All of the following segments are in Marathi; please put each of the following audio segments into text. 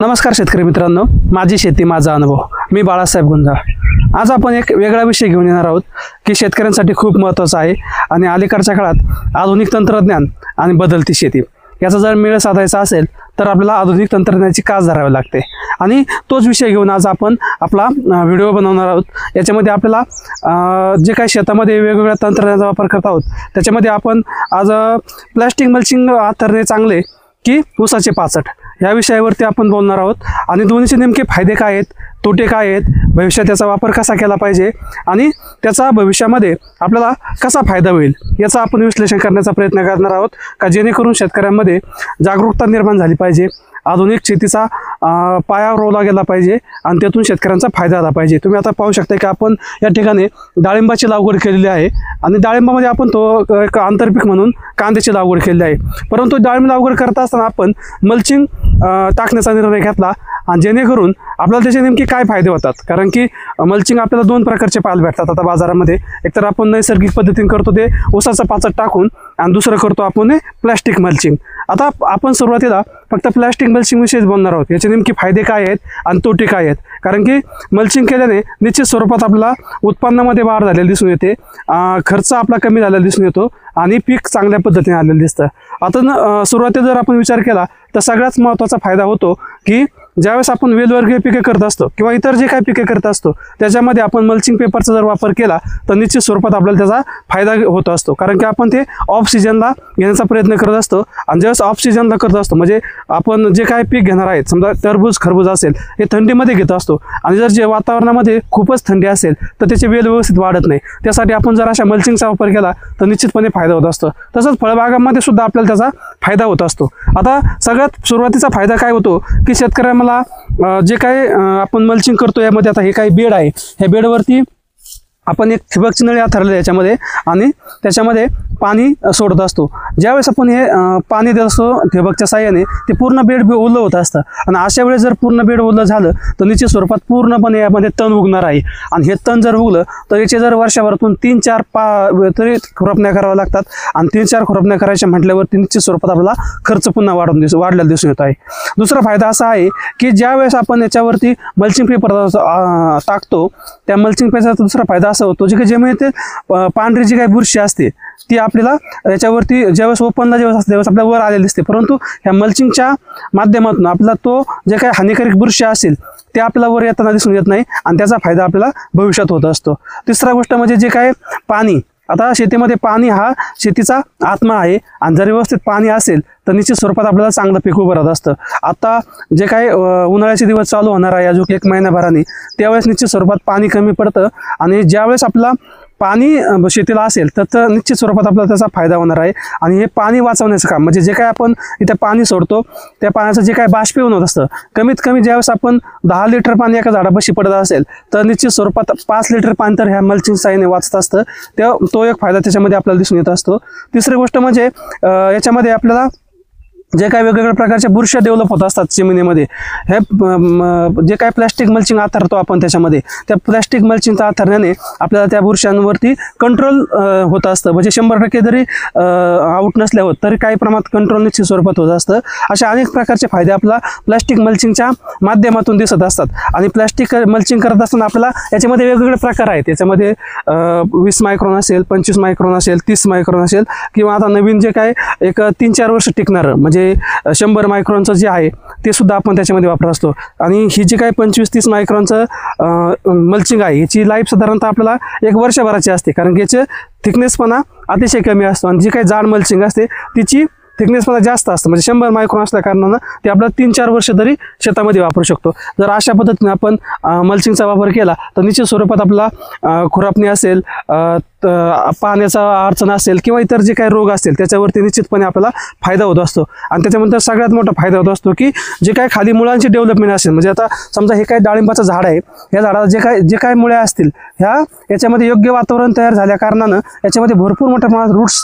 नमस्कार शेतकरी मित्रांनो, माझी शेती माझा अनुभव. मी बाळासाहेब गुंजाळ. आज आपण एक वेगळा विषय घेऊन येणार आहोत की शेतकऱ्यांसाठी खूप महत्त्वाचा आहे आणि अलीकडच्या काळात आधुनिक तंत्रज्ञान आणि बदलती शेती याचा जर मेळ साधायचा असेल तर आपल्याला आधुनिक तंत्रज्ञानाची कास धरावी लागते आणि तोच विषय घेऊन आज आपण आपला व्हिडिओ बनवणार आहोत. याच्यामध्ये आपल्याला जे काही शेतामध्ये वेगवेगळ्या तंत्रज्ञानाचा वापर करत आहोत त्याच्यामध्ये आपण आज प्लॅस्टिक मल्चिंग हाताळणे चांगले की ऊसाचे पाचट या विषयावरती आपण बोलणार आहोत आणि दोन्हीचे नेमके फायदे काय आहेत, तोटे काय आहेत, भविष्यात त्याचा वापर कसा केला पाहिजे आणि त्याचा भविष्यामध्ये आपल्याला कसा फायदा होईल याचा आपण विश्लेषण करण्याचा प्रयत्न करणार आहोत का जेणेकरून शेतकऱ्यांमध्ये जागरूकता निर्माण झाली पाहिजे, आधुनिक शेतीचा पाया रोवला गेला पाहिजे आणि त्यातून शेतकऱ्यांचा फायदा झाला पाहिजे. तुम्ही आता पाहू शकता की आपण या ठिकाणी डाळिंबाची लागवड केलेली आहे आणि डाळिंबामध्ये आपण तो एक आंतरपीक म्हणून कांद्याची लागवड केलेली आहे. परंतु डाळिंब लागवड करत असताना आपण मल्चिंग टाकण्याचा निर्णय घेतला आणि जेणेकरून आपल्याला त्याचे नेमके काय फायदे होतात. कारण की मल्चिंग आपल्याला दोन प्रकारचे पाहायला भेटतात आता बाजारामध्ये. एकतर आपण नैसर्गिक पद्धतीने करतो ते ऊसाचा पाचट टाकून आणि दुसरं करतो आपण प्लॅस्टिक मल्चिंग. आता आपण सुरुवातीला फक्त प्लॅस्टिक मल्चिंग विषयीच बोलणार आहोत. याचे नेमके फायदे काय आहेत आणि तोटे काय आहेत. कारण की मल्चिंग केल्याने निश्चित स्वरूपात आपल्याला उत्पन्नामध्ये वाढ झालेली दिसून येते, खर्च आपला कमी झालेला दिसून येतो आणि पीक चांगल्या पद्धतीने आलेलं दिसतं. आता सुरुवातीला जर आपण विचार केला तर सगळ्यात महत्त्वाचा फायदा होतो की ज्यावेळेस आपण वेलवर्गीय पिके करत असतो किंवा इतर जे काही पिके करत असतो त्याच्यामध्ये आपण मल्चिंग पेपरचा जर वापर केला तर निश्चित स्वरूपात आपल्याला त्याचा फायदा होत असतो. कारण की आपण ते ऑफ सीजनला घेण्याचा प्रयत्न करत असतो आणि ज्यावेळेस ऑफ सीजनला करत असतो म्हणजे आपण जे काही पीक घेणार आहेत, समजा टरबूज खरबूज असेल, हे थंडीमध्ये घेत असतो आणि जर जे वातावरणामध्ये खूपच थंडी असेल तर त्याचे वेल व्यवस्थित वाढत नाही. त्यासाठी आपण जर अशा मल्चिंगचा वापर केला तर निश्चितपणे फायदा होत असतो. तसंच फळबागांमध्ये सुद्धा आपल्याला त्याचा फायदा होत असतो. आता सगळ्यात सुरुवातीचा फायदा काय होतो की शेतकऱ्यांना जे काही आपण मल्चिंग करतो यामध्ये आता हे काही बेड आहे, ह्या बेडवरती आपण एक ठिबकची नळी हाताळली याच्यामध्ये आणि त्याच्यामध्ये पाणी सोडत असतो. ज्यावेळेस आपण हे पाणी देत असतो ठिबकच्या साहाय्याने ते पूर्ण बेड ओलं होत असतं आणि अशा वेळेस जर पूर्ण बेड ओलं झालं तर निश्चित स्वरूपात पूर्णपणे यामध्ये तण उगणार आहे आणि हे तण जर उगलं तर याचे जर वर्षभरातून 3-4 तरी खुरपण्या कराव्या लागतात आणि 3-4 खुरपण्या करायच्या म्हटल्यावरती निश्चित स्वरूपात आपल्याला खर्च पुन्हा वाढलेला दिसून येत आहे. दुसरा फायदा असा आहे की ज्यावेळेस आपण याच्यावरती मल्चिंग पेपर टाकतो त्या मल्चिंग पेपरचा दुसरा फायदा असा होतो जे जमिनीतील पांढरी जी काही बुरशी असते ती आपल्याला याच्यावरती ज्यावेळेस ओपनला ज्यावेळेस असते त्यावेळेस आपल्याला वर आलेली दिसते, परंतु ह्या मल्चिंगच्या माध्यमातून आपल्याला तो जे काही हानिकारक बुरशी असेल ते आपल्याला वर येताना दिसून येत नाही आणि त्याचा फायदा आपल्याला भविष्यात होत असतो. तिसरा गोष्ट म्हणजे जे काय पाणी, आता शेतीमध्ये पाणी हा शेतीचा आत्मा आहे आणि जर व्यवस्थित पाणी असेल तर निश्चित स्वरूपात आपल्याला चांगलं पीक उभं राहत असतं. आता जे काही उन्हाळ्याचे दिवस चालू होणार आहे अजून 1 महिन्याभराने त्यावेळेस निश्चित स्वरूपात पाणी कमी पडतं आणि ज्यावेळेस आपला पाणी शेतीला असेल तर निश्चित स्वरूपात आपल्याला त्याचा फायदा होणार आहे. आणि हे पाणी वाचवण्याचं काम म्हणजे जे काय आपण इथे पाणी सोडतो त्या पाण्याचं जे काय बाष्पीभवन होत असतं, कमीत कमी ज्यावेळेस आपण 10 लिटर पाणी एका झाडापाशी पडत असेल तर निश्चित स्वरूपात 5 लिटर पाणी तर ह्या मल्चिंग साहाय्याने वाचत असतं. तो एक फायदा त्याच्यामध्ये आपल्याला दिसून येत असतो. तिसरी गोष्ट म्हणजे याच्यामध्ये आपल्याला जे काही वेगवेगळ्या प्रकारच्या बुरश्या डेव्हलप होत असतात जमिनीमध्ये, हे जे काही प्लॅस्टिक मल्चिंग आथरतो आपण त्याच्यामध्ये त्या प्लॅस्टिक मल्चिंगचा आथरण्याने आपल्याला त्या बुरश्यांवरती कंट्रोल होत असतं. म्हणजे 100% जरी आऊट नसल्यावर तरी काही प्रमाणात कंट्रोल निश्चित स्वरूपात होत असतं. अशा अनेक प्रकारचे फायदे आपल्याला प्लॅस्टिक मल्चिंगच्या माध्यमातून दिसत असतात आणि प्लॅस्टिक मल्चिंग करत असताना आपल्याला याच्यामध्ये वेगवेगळे प्रकार आहेत. याच्यामध्ये 20 मायक्रॉन असेल, 25 मायक्रॉन असेल, 30 मायक्रॉन असेल किंवा आता नवीन जे काय एक 3-4 वर्ष टिकणारं म्हणजे 100 मायक्रॉनचं जे आहे ते सुद्धा आपण त्याच्यामध्ये वापरत असतो. आणि ही जी काही 25-30 मायक्रॉनचं मल्चिंग आहे याची लाईफ साधारणतः आपल्याला 1 वर्षभराची असते, कारण की याचे थिकनेसपणा अतिशय कमी असतो आणि जी काही जाड मल्चिंग असते तिची थिकनेसपणा जास्त असतं. म्हणजे 100 मायक्रॉन असल्या कारणानं ते आपल्याला 3-4 वर्ष तरी शेतामध्ये वापरू शकतो. जर अशा पद्धतीने आपण मल्चिंगचा वापर केला तर निश्चित स्वरूपात आपला खुरापणी असेल, पाण्याचा अडचण असेल किंवा इतर जे काही रोग असतील त्याच्यावरती निश्चितपणे आपल्याला फायदा होत असतो. आणि त्याच्यानंतर सगळ्यात मोठा फायदा होत असतो की जे काही खाली मुळांची डेव्हलपमेंट असेल, म्हणजे आता समजा हे काही डाळिंबाचं झाड आहे, या झाडाला जे काही मुळे असतील याच्यामध्ये योग्य वातावरण तयार झाल्या कारणानं याच्यामध्ये भरपूर मोठ्या प्रमाणात रूट्स,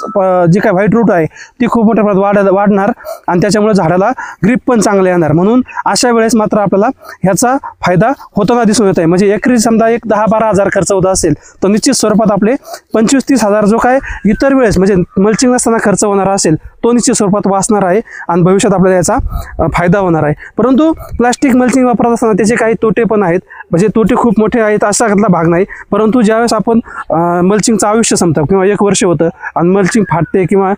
जे काही व्हाईट रूट आहे ती खूप मोठ्या प्रमाणात वाढणार आणि त्याच्यामुळे झाडाला ग्रीप पण चांगलं येणार. म्हणून अशा वेळेस मात्र आपल्याला ह्याचा फायदा होताना दिसून येत आहे. म्हणजे एकरी समजा 10-12 हजार खर्च होत असेल तर निश्चित स्वरूपात आपले 25-30 हजार जो काय इतर वेळेस म्हणजे मल्चिंग नसताना खर्च होणार असेल तो निश्चित स्वरूपात वाचणार आहे आणि भविष्यात आपल्याला याचा फायदा होणार आहे। परंतु प्लास्टिक मल्चिंग वापरत असताना त्याचे काही तोटे पण आहेत, म्हणजे तोटे खूप मोठे आहेत असा भाग नाही, परंतु ज्यावेळेस आपण मल्चिंगचं आयुष्य संपतं किंवा 1 वर्ष होतं आणि मल्चिंग फाटते किंवा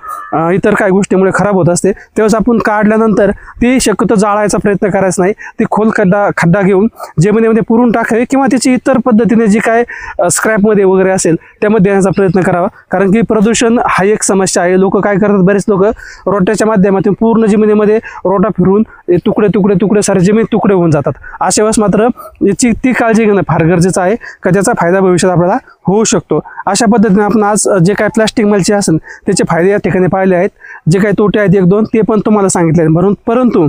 इतर काही गोष्टीमुळे खराब होत असते, त्यावेळेस आपण काढल्यानंतर ती शक्यतो जाळायचा प्रयत्न करायचा नाही, ती खोल खड्डा घेऊन जमिनीमध्ये पुरून टाकावी किंवा त्याची इतर पद्धतीने जी काय स्क्रॅपमध्ये वगैरे असेल त्यामध्ये देण्याचा प्रयत्न करावा। कारण की प्रदूषण हा एक समस्या आहे। लोक काय करतात, बरेच लोक रोट्याच्या माध्यमातून पूर्ण जमिनीमध्ये रोटा फिरून तुकडे सारे जमीन तुकडे होऊन जातात। अशा वेळेस मात्र याची ती काळजी घेणं फार गरजेचं आहे का त्याचा फायदा भविष्यात आपल्याला होऊ शकतो। अशा पद्धतीने आपण आज जे काय प्लास्टिक मल्चिंग असेल त्याचे फायदे या ठिकाणी पाहिले आहेत, जे काही तोटे आहेत 1-2 ते पण तुम्हाला सांगितले आहेत। म्हणून परंतु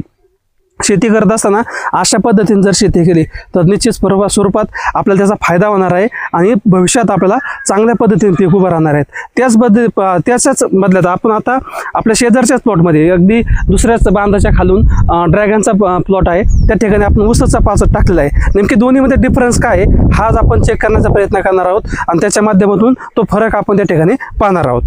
शेती करत असताना अशा पद्धतीने जर शेती केली तर निश्चित स्वरूपात आपल्याला त्याचा फायदा होणार आहे आणि भविष्यात आपल्याला चांगल्या पद्धतीने पीक उभं राहणार आहेत। त्याच्याच बदल्यात आपण आता आपल्या शेजारच्याच प्लॉटमध्ये अगदी दुसऱ्याच बांधाच्या खालून ड्रॅगनचा प्लॉट आहे, त्या ठिकाणी आपण ऊसाचा पाचट टाकलेला आहे। नेमकी दोन्हीमध्ये डिफरन्स काय आहे हा आज आपण चेक करण्याचा प्रयत्न करणार आहोत आणि त्याच्या माध्यमातून तो फरक आपण त्या ठिकाणी पाहणार आहोत।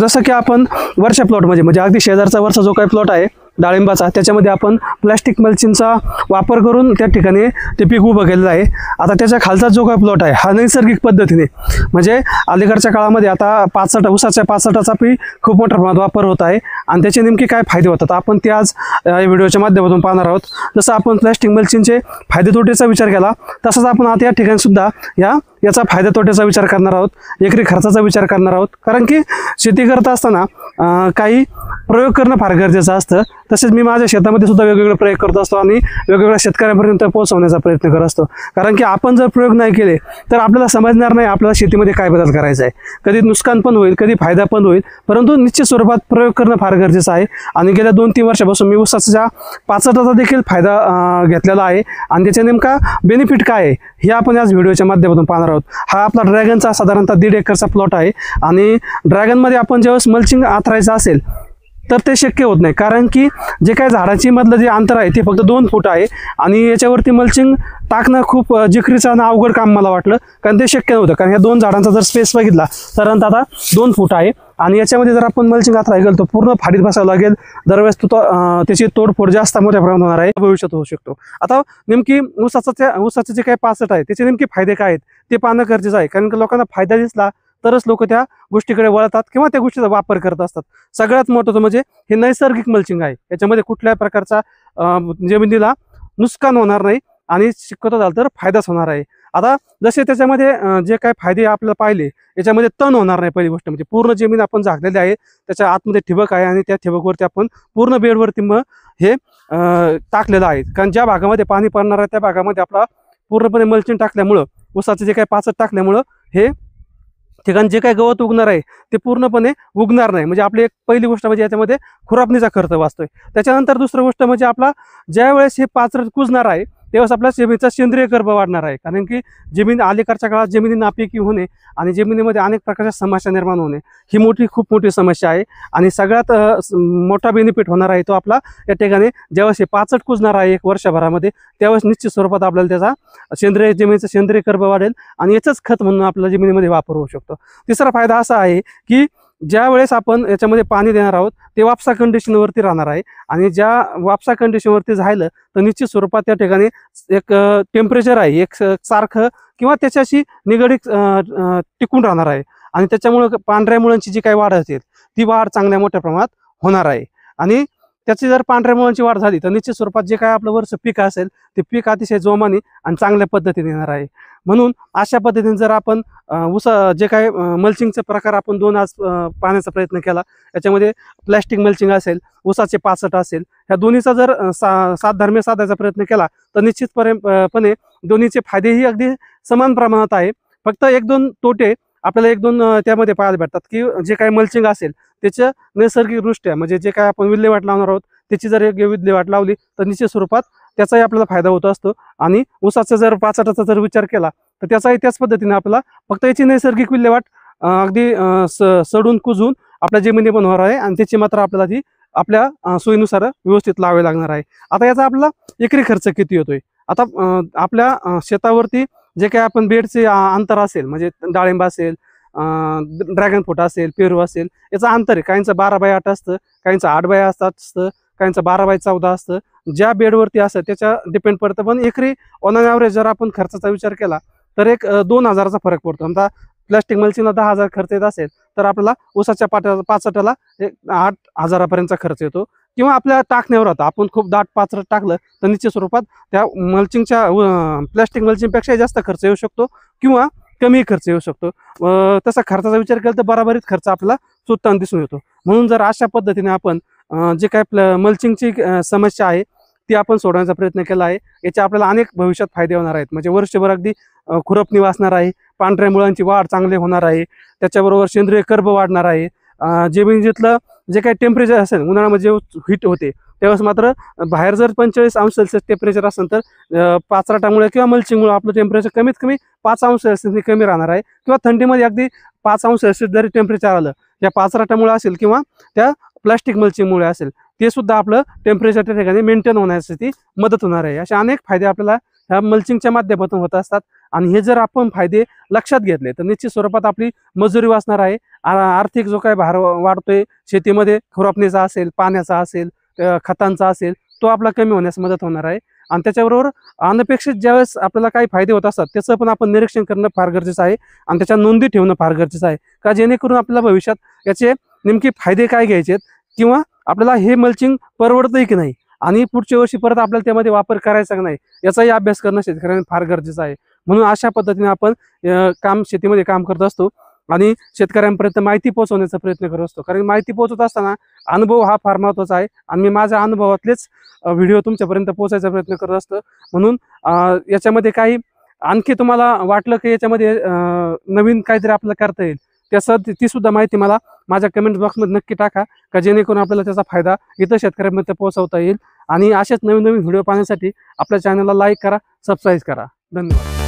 जसं की आपण वरच्या प्लॉटमध्ये म्हणजे अगदी शेजारचा वरचा जो काही प्लॉट आहे डाळिंबाचा, त्याच्यामध्ये आपण प्लास्टिक मल्चिंगचा वापर करून त्या ठिकाणी ते पीक उभं केलेलं आहे। आता त्याच्या खालचा जो काही प्लॉट आहे हा नैसर्गिक पद्धतीने म्हणजे अलीकडच्या काळामध्ये आता ऊसाच्या पाचटाचा पीक खूप मोठ्या प्रमाणात वापर होत आहे आणि त्याचे नेमके काय फायदे होतात आपण ते आज या व्हिडिओच्या माध्यमातून पाहणार आहोत। जसं आपण प्लास्टिक मल्चिंगचे फायदे तोटेचा विचार केला तसंच आपण आता या ठिकाणी सुद्धा याचा फायदा तोट्याचा विचार करणार आहोत, एकरी खर्चाचा विचार करणार आहोत। कारण की शेती करत असताना काही प्रयोग करणं फार गरजेचं असतं। तसेच मी माझ्या शेतामध्ये सुद्धा वेगवेगळे प्रयोग करत असतो आणि वेगवेगळ्या शेतकऱ्यांपर्यंत पोहोचवण्याचा प्रयत्न करत असतो। कारण की आपण जर प्रयोग नाही केले तर आपल्याला समजणार नाही आपल्याला शेतीमध्ये काय बदल करायचा आहे, कधी नुकसान पण होईल कधी फायदा पण होईल, परंतु निश्चित स्वरूपात प्रयोग करणं फार गरजेचं आहे। आणि गेल्या 2-3 वर्षापासून मी ऊसाच्या पाचटाचा देखील फायदा घेतलेला आहे आणि त्याचा नेमका बेनिफिट काय आहे हे आपण आज व्हिडिओच्या माध्यमातून पाहणार आहोत। हा आपला ड्रॅगनचा साधारणतः 1.5 एकरचा प्लॉट आहे आणि ड्रॅगनमध्ये आपण ज्यावेळेस मल्चिंग आथरायचं असेल तर ते शक्य होत नाही, कारण की जे काय झाडाची मधलं जे अंतर आहे ते फक्त 2 फूट आहे आणि याच्यावरती मल्चिंग टाकणं खूप जिकरीचं आणि अवघड काम मला वाटलं, कारण ते शक्य नव्हतं। कारण या 2 झाडांचा जर स्पेस बघितला तर आता 2 फूट आहे आणि याच्यामध्ये जर आपण मल्चिंग आथरायला गेलो तर पूर्ण फाडीत बसावं लागेल, दरवेळेस त्याची तोडफोड जास्त मोठ्या प्रमाणात होणार आहे, भविष्यात होऊ शकतो। आता नेमकी ऊसाचं जे काही पाचट आहे त्याचे नेमके फायदे काय आहेत ते पाहणं गरजेचं आहे, कारण की लोकांना फायदा दिसला तरच लोक त्या गोष्टीकडे वळतात किंवा त्या गोष्टीचा वापर करत असतात। सगळ्यात महत्त्वाचं म्हणजे हे नैसर्गिक मल्चिंग आहे, याच्यामध्ये कुठल्याही प्रकारचा जमिनीला नुकसान होणार नाही आणि शक्यतो झालं तर फायदाच होणार आहे। आता जसे त्याच्यामध्ये जे काही फायदे आपल्याला पाहिले याच्यामध्ये तण होणार नाही। पहिली गोष्ट म्हणजे पूर्ण जमीन आपण झाकलेली आहे, त्याच्या आतमध्ये ठिबक आहे आणि त्या ठिबकवरती आपण पूर्ण बेडवरती मग हे टाकलेलं आहे, कारण ज्या भागामध्ये पाणी पडणार आहे त्या भागामध्ये आपला पूर्णपणे मल्चिंग टाकल्यामुळं ऊसाचं जे काही पाचट टाकल्यामुळं हे ठिकाणी जे काही गवत उगणार आहे ते पूर्णपणे उगणार नाही। म्हणजे आपली एक पहिली गोष्ट म्हणजे याच्यामध्ये खुरापणीचा खर्च वाचतोय। त्याच्यानंतर दुसरी गोष्ट म्हणजे आपला ज्या वेळेस हे पाचट कुजणार आहे त्यावेळेस आपल्या जमिनीचा सेंद्रिय गर्भ वाढणार आहे, कारण की जमीन अलीकडच्या काळात जमिनी नापिकी होणे आणि जमिनीमध्ये अनेक प्रकारच्या समस्या निर्माण होणे ही खूप मोठी समस्या आहे आणि सगळ्यात मोठा बेनिफिट होणार आहे तो आपला या ठिकाणी ज्यावेळेस हे पाचट कुजणार आहे 1 वर्षभरामध्ये त्यावेळेस निश्चित स्वरूपात आपल्याला त्याचा जमिनीचा सेंद्रिय गर्भ वाढेल आणि याचंच खत म्हणून आपल्या जमिनीमध्ये वापर होऊ शकतो। तिसरा फायदा असा आहे की ज्या वेळेस आपण याच्यामध्ये पाणी देणार आहोत ते वापसा कंडिशनवरती राहणार आहे आणि ज्या वापसा कंडिशनवरती झालं तर निश्चित स्वरूपात त्या ठिकाणी एक टेम्परेचर आहे एक सारखं किंवा त्याच्याशी निगडीत टिकून राहणार आहे आणि त्याच्यामुळे पांढऱ्या मुळांची जी काही वाढ असेल ती वाढ चांगल्या मोठ्या प्रमाणात होणार आहे आणि त्याची जर पांढऱ्या मुळांची वाढ झाली तर निश्चित स्वरूपात जे काय आपलं वरचं पीक असेल ते पीक अतिशय जोमाने आणि चांगल्या पद्धतीने येणार आहे। म्हणून अशा पद्धतीने जर आपण जे काय मल्चिंगचे प्रकार आपण 2 आज पाहण्याचा प्रयत्न केला, याच्यामध्ये प्लॅस्टिक मल्चिंग असेल ऊसाचे पाचट असेल, ह्या दोन्हीचा जर साधर्म्य साधायचा प्रयत्न केला तर निश्चितपणे दोन्हीचे फायदेही अगदी समान प्रमाणात आहे। फक्त 1-2 तोटे आपल्याला 1-2 त्यामध्ये पाहायला भेटतात की जे काही मल्चिंग असेल त्याचं नैसर्गिकदृष्ट्या म्हणजे जे काय आपण विल्हेवाट लावणार आहोत त्याची जर योग्य विल्हेवाट लावली तर निश्चित स्वरूपात त्याचाही आपल्याला फायदा होत असतो आणि ऊसाचा जर पाचटाचा जर विचार केला तर त्याचाही त्याच पद्धतीने आपल्याला फक्त याची नैसर्गिक विल्हेवाट अगदी सडून कुजून आपल्या जमिनी पण होणार आहे आणि त्याची मात्रा आपल्याला ती आपल्या सोयीनुसार व्यवस्थित लावावी लागणार आहे. आता याचा आपला एकरी खर्च किती येतोय? आता आपल्या शेतावरती जे काही आपण बेडचे अंतर असेल, म्हणजे डाळिंब असेल, ड्रॅगन फ्रूट असेल, पेरू असेल, याचं अंतर आहे. काहींचं 12x8 असतं, काहींचं 8x8 असतं, काहींचं 12x14 असतं. ज्या बेडवरती असतं त्याच्या डिपेंड पडतं. पण एकरी ऑन अन ॲव्हरेज जर आपण खर्चाचा विचार केला तर एक 2,000चा फरक पडतो. समजा प्लॅस्टिक मल्चिंगला 10,000 खर्च येत असेल तर आपल्याला ऊसाच्या पाचटाला 8,000पर्यंतचा खर्च येतो. किंवा आपल्या टाकण्यावर होता, आपण खूप दाट पाचरट टाकलं तर निश्चित स्वरूपात त्या मल्चिंगच्या प्लॅस्टिक मल्चिंगपेक्षा जास्त खर्च येऊ शकतो किंवा कमी खर्च येऊ शकतो. तसा खर्चाचा विचार केला तर बराबरीत खर्च आपल्याला सुटताना दिसून येतो. म्हणून जर अशा पद्धतीने आपण जे काय मल्चिंगची समस्या आहे ती आपण सोडवण्याचा प्रयत्न केला आहे, याचे आपल्याला अनेक भविष्यात फायदे होणार आहेत. म्हणजे वर्षभर अगदी खुरपणी वाचणार आहे, पांढऱ्या मुळांची वाढ चांगली होणार आहे, त्याच्याबरोबर सेंद्रिय कर्ब वाढणार आहे. जमिनीतलं जे काही टेम्परेचर असेल, उन्हाळ्यामध्ये जे हीट होते त्यावेळेस मात्र बाहेर जर 45° टेम्परेचर असेल तर पाचराटामुळे किंवा मल्चिंगमुळे आपलं टेम्परेचर कमीत कमी 5° कमी राहणार आहे. किंवा थंडीमध्ये अगदी 5° जरी टेम्परेचर आलं, या पाचराटामुळे असेल किंवा त्या प्लास्टिक मल्चिंगमुळे असेल, ते सुद्धा आपलं टेम्परेचर त्या ठिकाणी मेंटेन होण्यासाठी मदत होणार आहे. असे अनेक फायदे आपल्याला ह्या मल्चिंगच्या माध्यमातून होत असतात. आणि हे जर आपण फायदे लक्षात घेतले तर निश्चित स्वरूपात आपली मजुरी वाचणार आहे. आर्थिक जो काही भार वाढतोय शेतीमध्ये, खुरपणीचा असेल, पाण्याचा असेल, खतांचा असेल, तो आपला कमी होण्यास मदत होणार आहे. आणि त्याच्याबरोबर अनपेक्षित ज्यावेळेस आपल्याला काही फायदे होत असतात त्याचं पण आपण निरीक्षण करणं फार गरजेचं आहे आणि त्याच्या नोंदी ठेवणं फार गरजेचं आहे. का जेणेकरून आपल्याला भविष्यात याचे नेमके फायदे काय घ्यायचे आहेत किंवा आपल्याला हे मल्चिंग परवडतंय की नाही आणि पुढच्या वर्षी परत आपल्याला त्यामध्ये वापर करायचा नाही याचाही अभ्यास करणं शेतकऱ्यांना फार गरजेचं आहे. म्हणून अशा पद्धतीने आपण शेतीमध्ये काम करत असतो आणि शेतकऱ्यांपर्यंत माहिती पोहोचवण्याचा प्रयत्न करत असतो. कारण माहिती पोहोचवत असताना अनुभव हा फार महत्त्वाचा आहे आणि मी माझ्या अनुभवातलेच व्हिडिओ तुमच्यापर्यंत पोहोचायचा प्रयत्न करत असतो. म्हणून याच्यामध्ये काही आणखी तुम्हाला वाटलं की याच्यामध्ये नवीन काहीतरी आपल्याला करता येईल ती सुद्धा माहिती मला माझ्या कमेंट बॉक्समध्ये नक्की टाका, का जेणेकरून आपल्याला त्याचा फायदा इतर शेतकऱ्यांपर्यंत पोहोचवता येईल. आणि असेच नवीन नवीन व्हिडिओ पाहण्यासाठी आपल्या चॅनलला लाईक करा, सबस्क्राईब करा. धन्यवाद.